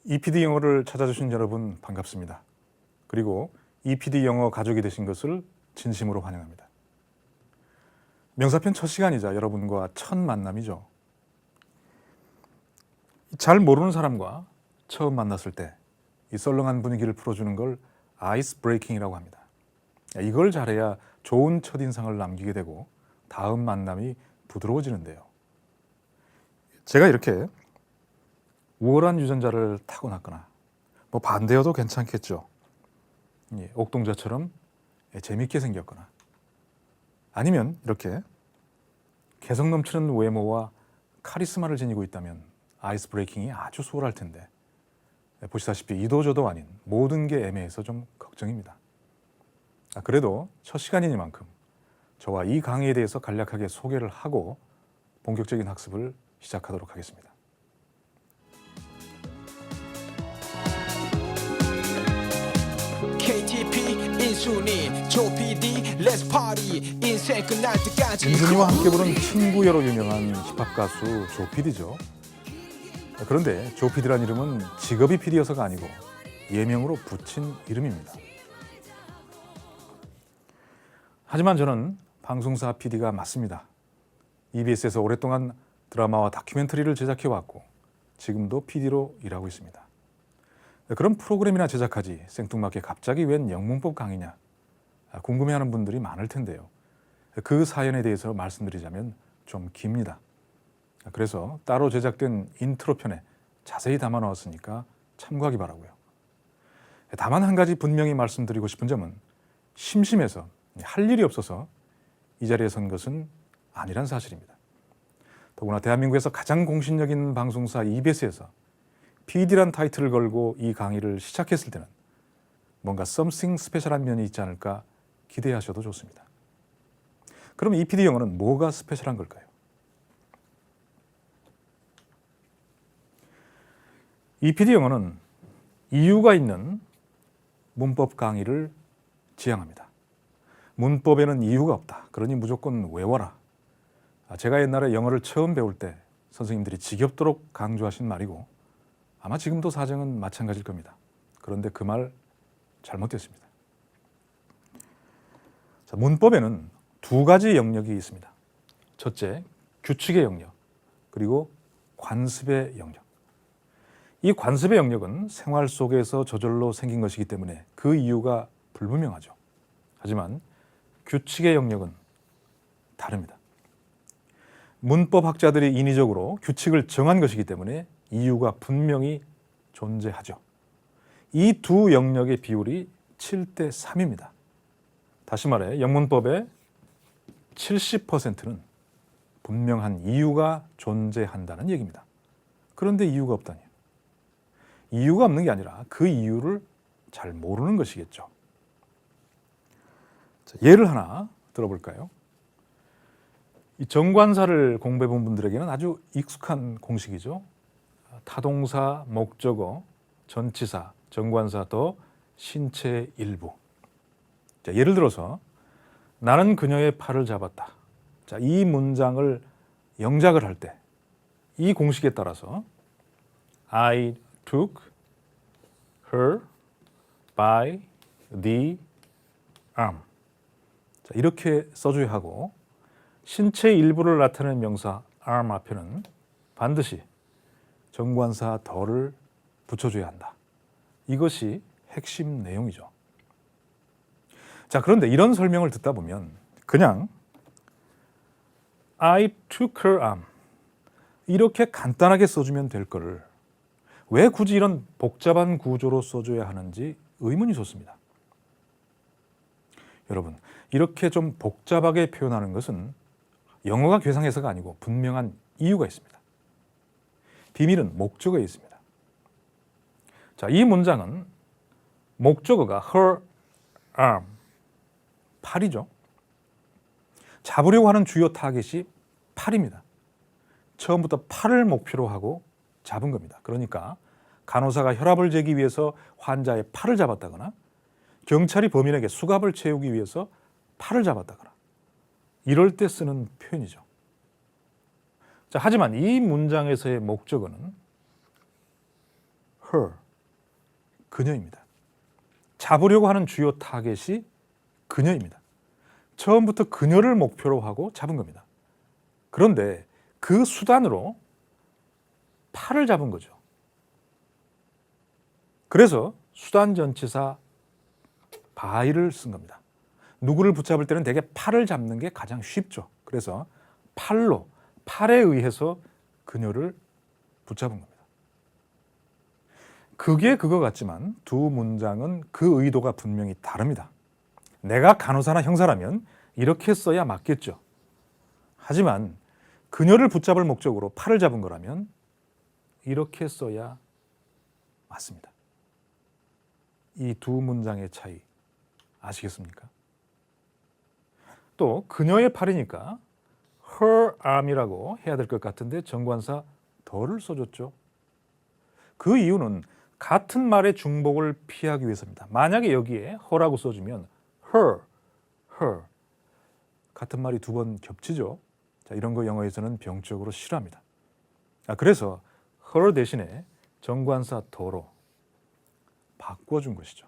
EPD 영어를 찾아주신 여러분 반갑습니다. 그리고 EPD 영어 가족이 되신 것을 진심으로 환영합니다. 명사편 첫 시간이자 여러분과 첫 만남이죠. 잘 모르는 사람과 처음 만났을 때 이 썰렁한 분위기를 풀어주는 걸 아이스 브레이킹이라고 합니다. 이걸 잘해야 좋은 첫인상을 남기게 되고 다음 만남이 부드러워지는데요. 제가 이렇게 우월한 유전자를 타고났거나 반대여도 괜찮겠죠. 옥동자처럼 재밌게 생겼거나 아니면 이렇게 개성 넘치는 외모와 카리스마를 지니고 있다면 아이스 브레이킹이 아주 수월할 텐데 보시다시피 이도저도 아닌 모든 게 애매해서 좀 걱정입니다. 그래도 첫 시간이니만큼 저와 이 강의에 대해서 간략하게 소개를 하고 본격적인 학습을 시작하도록 하겠습니다. KTP 인순이 조PD Let's Party 인생 끝날 때까지 인순이와 함께 부른 친구여로 유명한 힙합 가수 조PD죠. 그런데 조PD란 이름은 직업이 PD여서가 아니고 예명으로 붙인 이름입니다. 하지만 저는 방송사 PD가 맞습니다. EBS에서 오랫동안 드라마와 다큐멘터리를 제작해왔고 지금도 PD로 일하고 있습니다. 그런 프로그램이나 제작하지 생뚱맞게 갑자기 웬 영문법 강의냐 궁금해하는 분들이 많을 텐데요. 그 사연에 대해서 말씀드리자면 좀 깁니다. 그래서 따로 제작된 인트로편에 자세히 담아 놓았으니까 참고하기 바라고요. 다만 한 가지 분명히 말씀드리고 싶은 점은 심심해서 할 일이 없어서 이 자리에 선 것은 아니란 사실입니다. 더구나 대한민국에서 가장 공신력 있는 방송사 EBS에서 PD란 타이틀을 걸고 이 강의를 시작했을 때는 뭔가 something 스페셜한 면이 있지 않을까 기대하셔도 좋습니다. 그럼 EPD 영어는 뭐가 스페셜한 걸까요? EPD 영어는 이유가 있는 문법 강의를 지향합니다. 문법에는 이유가 없다. 그러니 무조건 외워라. 제가 옛날에 영어를 처음 배울 때 선생님들이 지겹도록 강조하신 말이고 아마 지금도 사정은 마찬가지일 겁니다. 그런데 그 말 잘못됐습니다. 자, 문법에는 두 가지 영역이 있습니다. 첫째, 규칙의 영역, 그리고 관습의 영역. 이 관습의 영역은 생활 속에서 저절로 생긴 것이기 때문에 그 이유가 불분명하죠. 하지만 규칙의 영역은 다릅니다. 문법학자들이 인위적으로 규칙을 정한 것이기 때문에 이유가 분명히 존재하죠. 이 두 영역의 비율이 7대 3입니다. 다시 말해 영문법의 70%는 분명한 이유가 존재한다는 얘기입니다. 그런데 이유가 없다니요. 이유가 없는 게 아니라 그 이유를 잘 모르는 것이겠죠. 자, 예를 하나 들어볼까요? 이 정관사를 공부해 본 분들에게는 아주 익숙한 공식이죠. 타동사, 목적어, 전치사, 정관사 더 신체의 일부. 자, 예를 들어서 나는 그녀의 팔을 잡았다. 자, 이 문장을 영작을 할 때 이 공식에 따라서 I took her by the arm. 자, 이렇게 써줘야 하고 신체의 일부를 나타내는 명사 arm 앞에는 반드시 정관사 더를 붙여줘야 한다. 이것이 핵심 내용이죠. 자, 그런데 이런 설명을 듣다 보면 그냥 I took her arm 이렇게 간단하게 써주면 될 거를 왜 굳이 이런 복잡한 구조로 써줘야 하는지 의문이 솟습니다. 여러분, 이렇게 좀 복잡하게 표현하는 것은 영어가 괴상해서가 아니고 분명한 이유가 있습니다. 비밀은 목적어에 있습니다. 자, 이 문장은 목적어가 her arm, 팔이죠. 잡으려고 하는 주요 타겟이 팔입니다. 처음부터 팔을 목표로 하고 잡은 겁니다. 그러니까 간호사가 혈압을 재기 위해서 환자의 팔을 잡았다거나 경찰이 범인에게 수갑을 채우기 위해서 팔을 잡았다거나 이럴 때 쓰는 표현이죠. 자, 하지만 이 문장에서의 목적어는 her, 그녀입니다. 잡으려고 하는 주요 타겟이 그녀입니다. 처음부터 그녀를 목표로 하고 잡은 겁니다. 그런데 그 수단으로 팔을 잡은 거죠. 그래서 수단 전치사 by를 쓴 겁니다. 누구를 붙잡을 때는 대개 팔을 잡는 게 가장 쉽죠. 그래서 팔에 의해서 그녀를 붙잡은 겁니다. 그게 그거 같지만 두 문장은 그 의도가 분명히 다릅니다. 내가 간호사나 형사라면 이렇게 써야 맞겠죠. 하지만 그녀를 붙잡을 목적으로 팔을 잡은 거라면 이렇게 써야 맞습니다. 이 두 문장의 차이 아시겠습니까? 또 그녀의 팔이니까 her arm이라고 해야 될 것 같은데 정관사 더를 써줬죠. 그 이유는 같은 말의 중복을 피하기 위해서입니다. 만약에 여기에 her라고 써주면 her 같은 말이 두 번 겹치죠. 자, 이런 거 영어에서는 병적으로 싫어합니다. 그래서 her 대신에 정관사 더로 바꿔준 것이죠.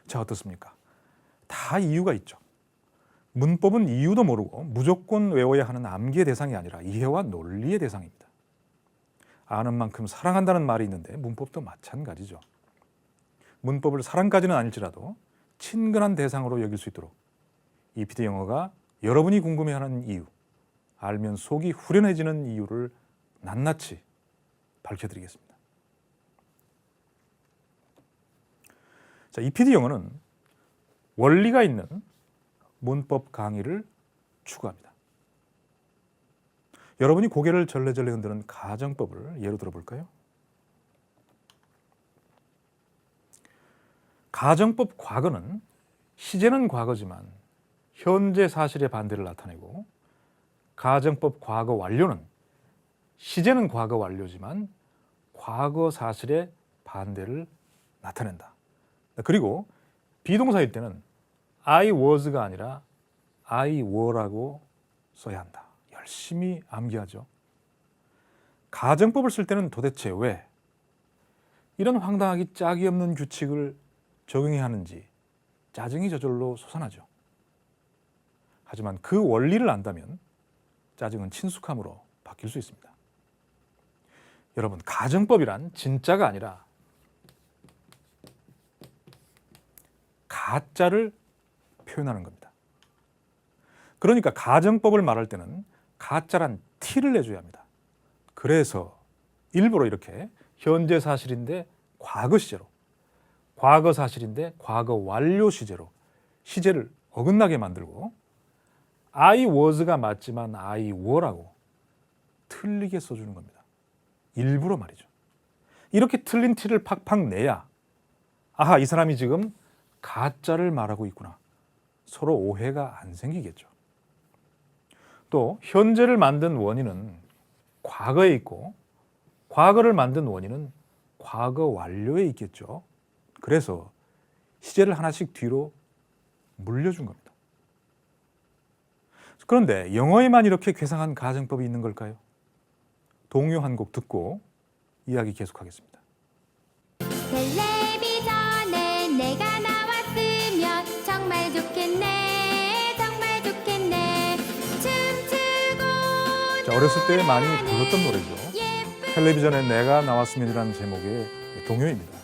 자, 어떻습니까? 다 이유가 있죠. 문법은 이유도 모르고 무조건 외워야 하는 암기의 대상이 아니라 이해와 논리의 대상입니다. 아는 만큼 사랑한다는 말이 있는데 문법도 마찬가지죠. 문법을 사랑까지는 아닐지라도 친근한 대상으로 여길 수 있도록 EPD 영어가 여러분이 궁금해하는 이유, 알면 속이 후련해지는 이유를 낱낱이 밝혀드리겠습니다. 자, EPD 영어는 원리가 있는 문법 강의를 추구합니다. 여러분이 고개를 절레절레 흔드는 가정법을 예로 들어볼까요? 가정법 과거는 시제는 과거지만 현재 사실의 반대를 나타내고, 가정법 과거 완료는 시제는 과거 완료지만 과거 사실의 반대를 나타낸다. 그리고 비동사일 때는 I was가 아니라 I were라고 써야 한다. 열심히 암기하죠. 가정법을 쓸 때는 도대체 왜 이런 황당하기 짝이 없는 규칙을 적용해야 하는지 짜증이 저절로 솟아나죠. 하지만 그 원리를 안다면 짜증은 친숙함으로 바뀔 수 있습니다. 여러분, 가정법이란 진짜가 아니라 가짜를 표현하는 겁니다. 그러니까 가정법을 말할 때는 가짜란 티를 내줘야 합니다. 그래서 일부러 이렇게 현재 사실인데 과거 시제로, 과거 사실인데 과거 완료 시제로 시제를 어긋나게 만들고, I was가 맞지만 I were라고 틀리게 써주는 겁니다. 일부러 말이죠. 이렇게 틀린 티를 팍팍 내야 아하, 이 사람이 지금 가짜를 말하고 있구나, 서로 오해가 안 생기겠죠. 또 현재를 만든 원인은 과거에 있고 과거를 만든 원인은 과거 완료에 있겠죠. 그래서 시제를 하나씩 뒤로 물려준 겁니다. 그런데 영어에만 이렇게 괴상한 가정법이 있는 걸까요? 동요 한 곡 듣고 이야기 계속하겠습니다. 텔레비전에 내가 나왔으면 정말 좋겠네, 정말 좋겠네. 춤추고 자, 어렸을 때 많이 불렀던 노래죠. 텔레비전에 내가 나왔으면이라는 제목의 동요입니다.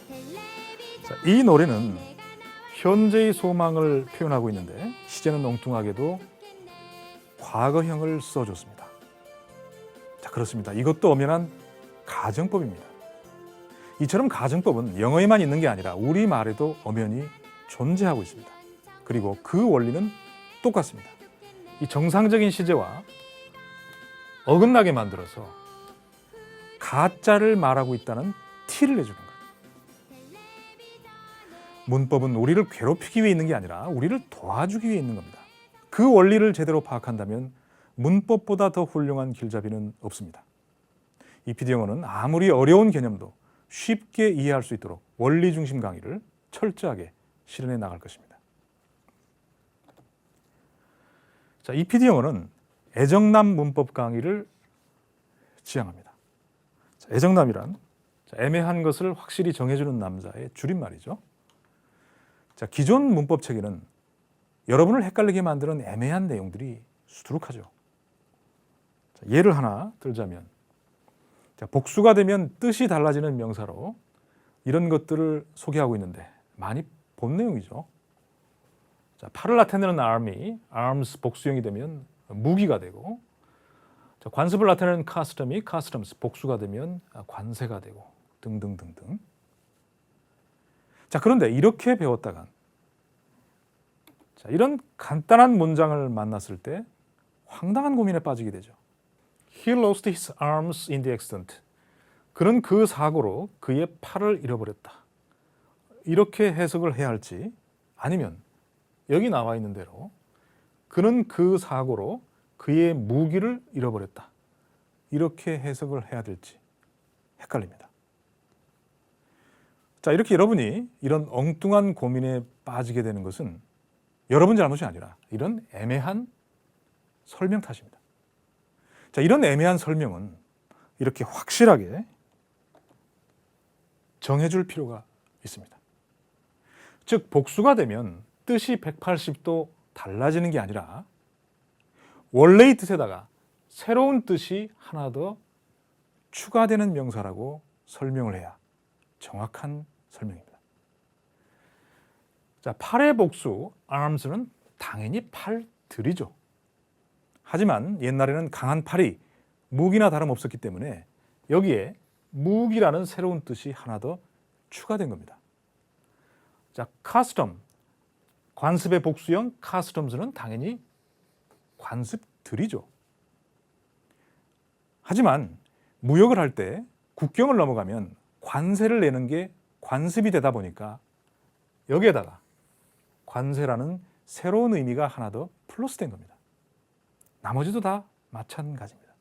자, 이 노래는 현재의 소망을 표현하고 있는데 시제는 엉뚱하게도 과거형을 써줬습니다. 자, 그렇습니다. 이것도 엄연한 가정법입니다. 이처럼 가정법은 영어에만 있는 게 아니라 우리말에도 엄연히 존재하고 있습니다. 그리고 그 원리는 똑같습니다. 이 정상적인 시제와 어긋나게 만들어서 가짜를 말하고 있다는 티를 내주는 거예요. 문법은 우리를 괴롭히기 위해 있는 게 아니라 우리를 도와주기 위해 있는 겁니다. 그 원리를 제대로 파악한다면 문법보다 더 훌륭한 길잡이는 없습니다. EPD 영어는 아무리 어려운 개념도 쉽게 이해할 수 있도록 원리 중심 강의를 철저하게 실현해 나갈 것입니다. 자, EPD 영어는 애정남 문법 강의를 지향합니다. 자, 애정남이란 자, 애매한 것을 확실히 정해주는 남자의 줄임말이죠. 자, 기존 문법 체계는 여러분을 헷갈리게 만드는 애매한 내용들이 수두룩하죠. 자, 예를 하나 들자면, 자, 복수가 되면 뜻이 달라지는 명사로 이런 것들을 소개하고 있는데 많이 본 내용이죠. 자, 팔을 나타내는 arm이 arms 복수형이 되면 무기가 되고, 자, 관습을 나타내는 custom이 customs 복수가 되면 관세가 되고 등등등등. 자, 그런데 이렇게 배웠다간 자, 이런 간단한 문장을 만났을 때 황당한 고민에 빠지게 되죠. He lost his arms in the accident. 그는 그 사고로 그의 팔을 잃어버렸다. 이렇게 해석을 해야 할지, 아니면 여기 나와 있는 대로 그는 그 사고로 그의 무기를 잃어버렸다. 이렇게 해석을 해야 될지 헷갈립니다. 자, 이렇게 여러분이 이런 엉뚱한 고민에 빠지게 되는 것은 여러분 잘못이 아니라 이런 애매한 설명 탓입니다. 자, 이런 애매한 설명은 이렇게 확실하게 정해줄 필요가 있습니다. 즉, 복수가 되면 뜻이 180도 달라지는 게 아니라 원래의 뜻에다가 새로운 뜻이 하나 더 추가되는 명사라고 설명을 해야 정확한 설명입니다. 자, 팔의 복수 arms는 당연히 팔들이죠. 하지만 옛날에는 강한 팔이 무기나 다름없었기 때문에 여기에 무기라는 새로운 뜻이 하나 더 추가된 겁니다. 자, custom, 관습의 복수형 customs는 당연히 관습들이죠. 하지만 무역을 할 때 국경을 넘어가면 관세를 내는 게 관습이 되다 보니까 여기에다가 관세라는 새로운 의미가 하나 더 플러스된 겁니다. 나머지도 다 마찬가지입니다.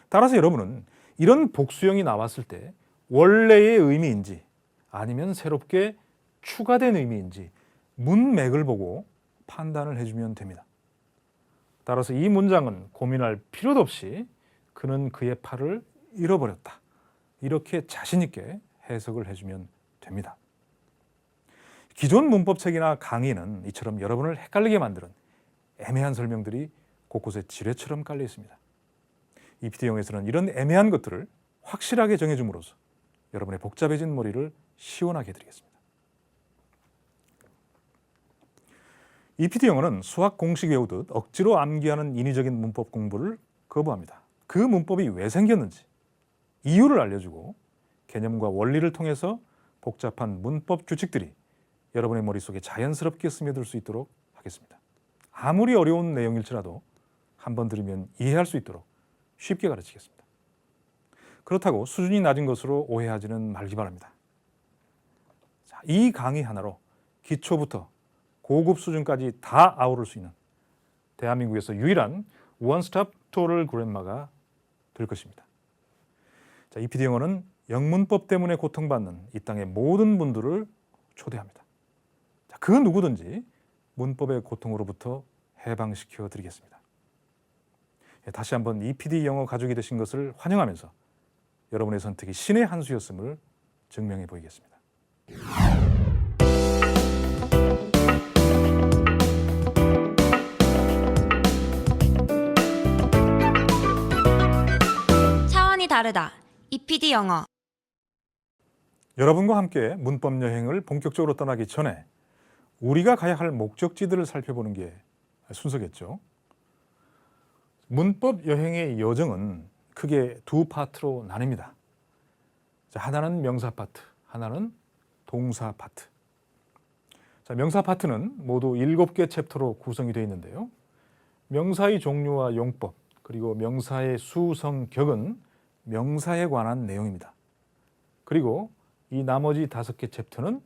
따라서 여러분은 이런 복수형이 나왔을 때 원래의 의미인지 아니면 새롭게 추가된 의미인지 문맥을 보고 판단을 해주면 됩니다. 따라서 이 문장은 고민할 필요도 없이 그는 그의 팔을 잃어버렸다. 이렇게 자신 있게 해석을 해주면 됩니다. 기존 문법책이나 강의는 이처럼 여러분을 헷갈리게 만드는 애매한 설명들이 곳곳에 지뢰처럼 깔려 있습니다. EPD영에서는 이런 애매한 것들을 확실하게 정해줌으로써 여러분의 복잡해진 머리를 시원하게 해드리겠습니다. EPD영어는 수학 공식 외우듯 억지로 암기하는 인위적인 문법 공부를 거부합니다. 그 문법이 왜 생겼는지 이유를 알려주고 개념과 원리를 통해서 복잡한 문법 규칙들이 여러분의 머릿속에 자연스럽게 스며들 수 있도록 하겠습니다. 아무리 어려운 내용일지라도 한번 들으면 이해할 수 있도록 쉽게 가르치겠습니다. 그렇다고 수준이 낮은 것으로 오해하지는 말기 바랍니다. 자, 이 강의 하나로 기초부터 고급 수준까지 다 아우를 수 있는 대한민국에서 유일한 원스톱 튜토리얼 그래머가 될 것입니다. 자, EPD영어는 영문법 때문에 고통받는 이 땅의 모든 분들을 초대합니다. 자, 그 누구든지 문법의 고통으로부터 해방시켜 드리겠습니다. 다시 한번 EPD 영어 가족이 되신 것을 환영하면서 여러분의 선택이 신의 한 수였음을 증명해 보이겠습니다. 차원이 다르다. EPD 영어. 여러분과 함께 문법 여행을 본격적으로 떠나기 전에 우리가 가야 할 목적지들을 살펴보는 게 순서겠죠. 문법 여행의 여정은 크게 두 파트로 나뉩니다. 자, 하나는 명사 파트, 하나는 동사 파트. 자, 명사 파트는 모두 7개 챕터로 구성이 되어 있는데요. 명사의 종류와 용법, 그리고 명사의 수성격은 명사에 관한 내용입니다. 그리고 이 나머지 5개 챕터는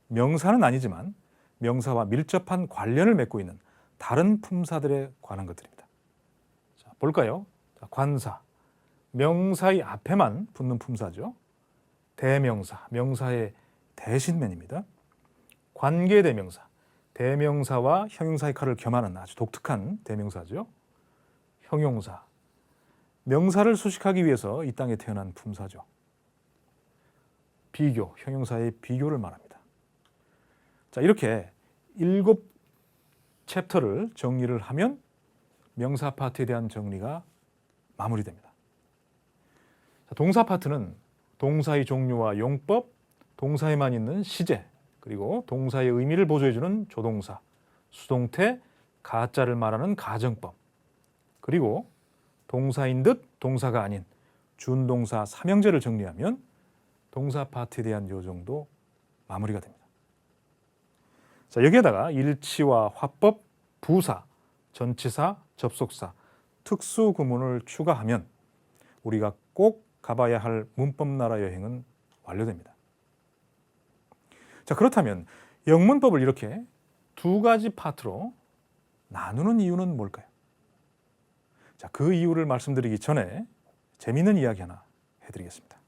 명사는 아니지만 명사와 밀접한 관련을 맺고 있는 다른 품사들에 관한 것들입니다. 자, 볼까요? 자, 관사, 명사의 앞에만 붙는 품사죠. 대명사, 명사의 대신면입니다. 관계대명사, 대명사와 형용사의 칼을 겸하는 아주 독특한 대명사죠. 형용사, 명사를 수식하기 위해서 이 땅에 태어난 품사죠. 비교, 형용사의 비교를 말합니다. 자, 이렇게 7챕터를 정리를 하면 명사 파트에 대한 정리가 마무리됩니다. 자, 동사 파트는 동사의 종류와 용법, 동사에만 있는 시제, 그리고 동사의 의미를 보조해주는 조동사, 수동태, 가짜를 말하는 가정법, 그리고 동사인 듯 동사가 아닌 준동사 삼형제를 정리하면 동사 파트에 대한 요정도 마무리가 됩니다. 자, 여기에다가 일치와 화법, 부사, 전치사, 접속사, 특수구문을 추가하면 우리가 꼭 가봐야 할 문법 나라 여행은 완료됩니다. 자, 그렇다면 영문법을 이렇게 두 가지 파트로 나누는 이유는 뭘까요? 자, 그 이유를 말씀드리기 전에 재미있는 이야기 하나 해드리겠습니다.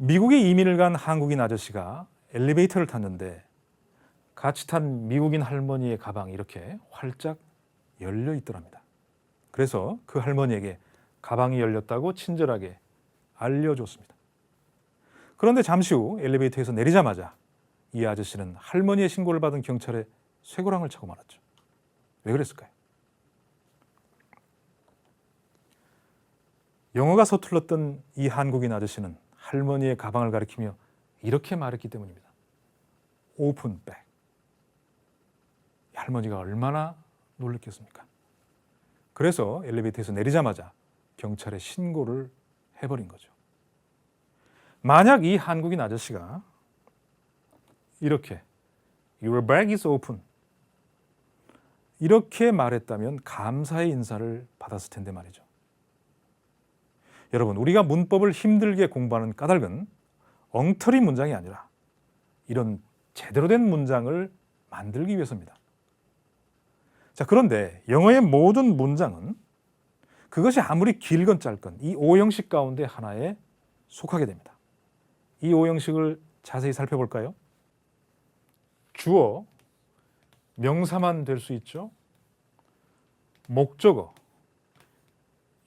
미국에 이민을 간 한국인 아저씨가 엘리베이터를 탔는데 같이 탄 미국인 할머니의 가방이 이렇게 활짝 열려 있더랍니다. 그래서 그 할머니에게 가방이 열렸다고 친절하게 알려줬습니다. 그런데 잠시 후 엘리베이터에서 내리자마자 이 아저씨는 할머니의 신고를 받은 경찰에 쇠고랑을 차고 말았죠. 왜 그랬을까요? 영어가 서툴렀던 이 한국인 아저씨는 할머니의 가방을 가리키며 이렇게 말했기 때문입니다. 오픈 백. 할머니가 얼마나 놀랐겠습니까? 그래서 엘리베이터에서 내리자마자 경찰에 신고를 해버린 거죠. 만약 이 한국인 아저씨가 이렇게 Your bag is open 이렇게 말했다면 감사의 인사를 받았을 텐데 말이죠. 여러분, 우리가 문법을 힘들게 공부하는 까닭은 엉터리 문장이 아니라 이런 제대로 된 문장을 만들기 위해서입니다. 자, 그런데 영어의 모든 문장은 그것이 아무리 길건 짧건 이 5형식 가운데 하나에 속하게 됩니다. 이 5형식을 자세히 살펴볼까요? 주어, 명사만 될 수 있죠. 목적어,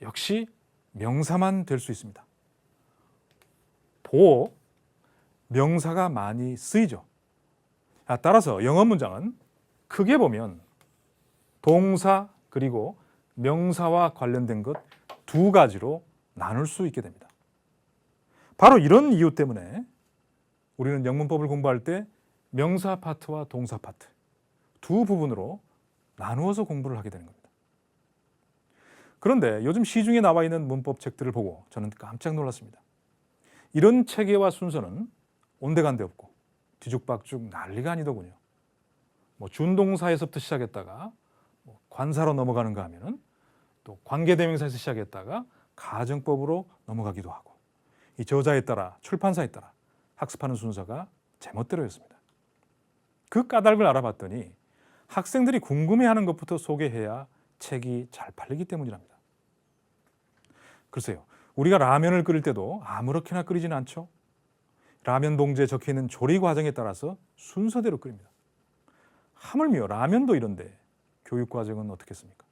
역시 명사만 될 수 있습니다. 보어, 명사가 많이 쓰이죠. 따라서 영어 문장은 크게 보면 동사 그리고 명사와 관련된 것 두 가지로 나눌 수 있게 됩니다. 바로 이런 이유 때문에 우리는 영문법을 공부할 때 명사 파트와 동사 파트 두 부분으로 나누어서 공부를 하게 되는 겁니다. 그런데 요즘 시중에 나와 있는 문법 책들을 보고 저는 깜짝 놀랐습니다. 이런 체계와 순서는 온데간데 없고 뒤죽박죽 난리가 아니더군요. 준동사에서부터 시작했다가 관사로 넘어가는가 하면은 또 관계대명사에서 시작했다가 가정법으로 넘어가기도 하고 이 저자에 따라 출판사에 따라 학습하는 순서가 제멋대로였습니다. 그 까닭을 알아봤더니 학생들이 궁금해하는 것부터 소개해야 책이 잘 팔리기 때문이랍니다. 글쎄요, 우리가 라면을 끓일 때도 아무렇게나 끓이지는 않죠. 라면 봉지에 적혀있는 조리 과정에 따라서 순서대로 끓입니다. 하물며 라면도 이런데 교육 과정은 어떻겠습니까?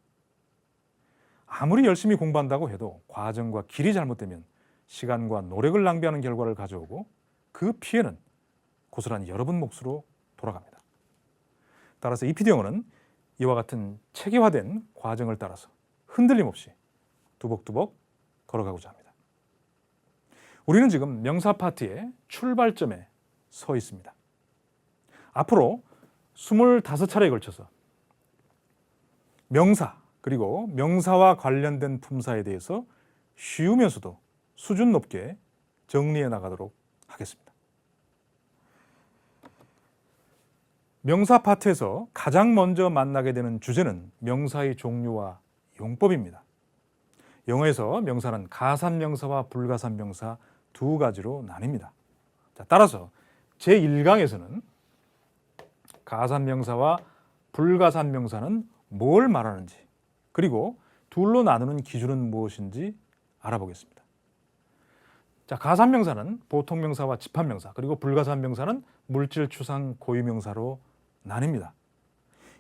아무리 열심히 공부한다고 해도 과정과 길이 잘못되면 시간과 노력을 낭비하는 결과를 가져오고 그 피해는 고스란히 여러분 몫으로 돌아갑니다. 따라서 EPD 영어는 이와 같은 체계화된 과정을 따라서 흔들림 없이 두벅두벅 걸어가고자 합니다. 우리는 지금 명사 파트의 출발점에 서 있습니다. 앞으로 25차례에 걸쳐서 명사 그리고 명사와 관련된 품사에 대해서 쉬우면서도 수준 높게 정리해 나가도록 하겠습니다. 명사 파트에서 가장 먼저 만나게 되는 주제는 명사의 종류와 용법입니다. 영어에서 명사는 가산명사와 불가산명사 두 가지로 나뉩니다. 따라서 제1강에서는 가산명사와 불가산명사는 뭘 말하는지 그리고 둘로 나누는 기준은 무엇인지 알아보겠습니다. 자, 가산명사는 보통명사와 집합명사 그리고 불가산명사는 물질, 추상, 고유명사로 나뉩니다.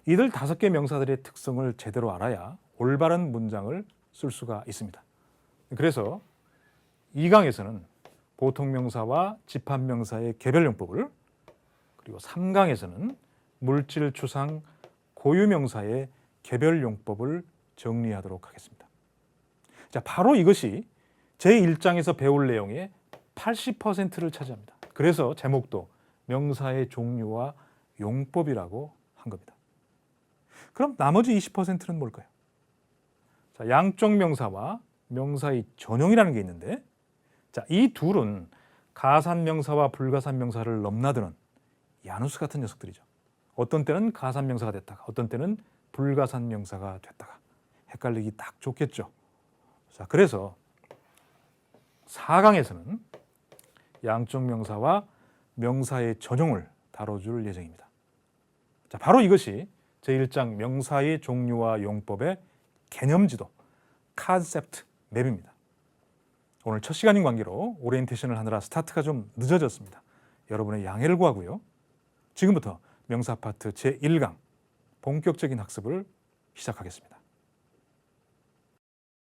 이들 5개 명사들의 특성을 제대로 알아야 올바른 문장을 쓸 수가 있습니다. 그래서 2강에서는 보통명사와 집합명사의 개별용법을, 그리고 3강에서는 물질, 추상, 고유명사의 개별용법을 정리하도록 하겠습니다. 자, 바로 이것이 제1장에서 배울 내용의 80%를 차지합니다. 그래서 제목도 명사의 종류와 용법이라고 한 겁니다. 그럼 나머지 20%는 뭘까요? 자, 양적 명사와 명사의 전용이라는 게 있는데, 자, 이 둘은 가산명사와 불가산명사를 넘나드는 야누스 같은 녀석들이죠. 어떤 때는 가산명사가 됐다가 어떤 때는 불가산명사가 됐다가 헷갈리기 딱 좋겠죠. 자, 그래서 4강에서는 양적 명사와 명사의 전용을 다뤄줄 예정입니다. 자, 바로 이것이 제1장 명사의 종류와 용법의 개념지도, 컨셉트 맵입니다. 오늘 첫 시간인 관계로 오리엔테이션을 하느라 스타트가 좀 늦어졌습니다. 여러분의 양해를 구하고요. 지금부터 명사 파트 제1강 본격적인 학습을 시작하겠습니다.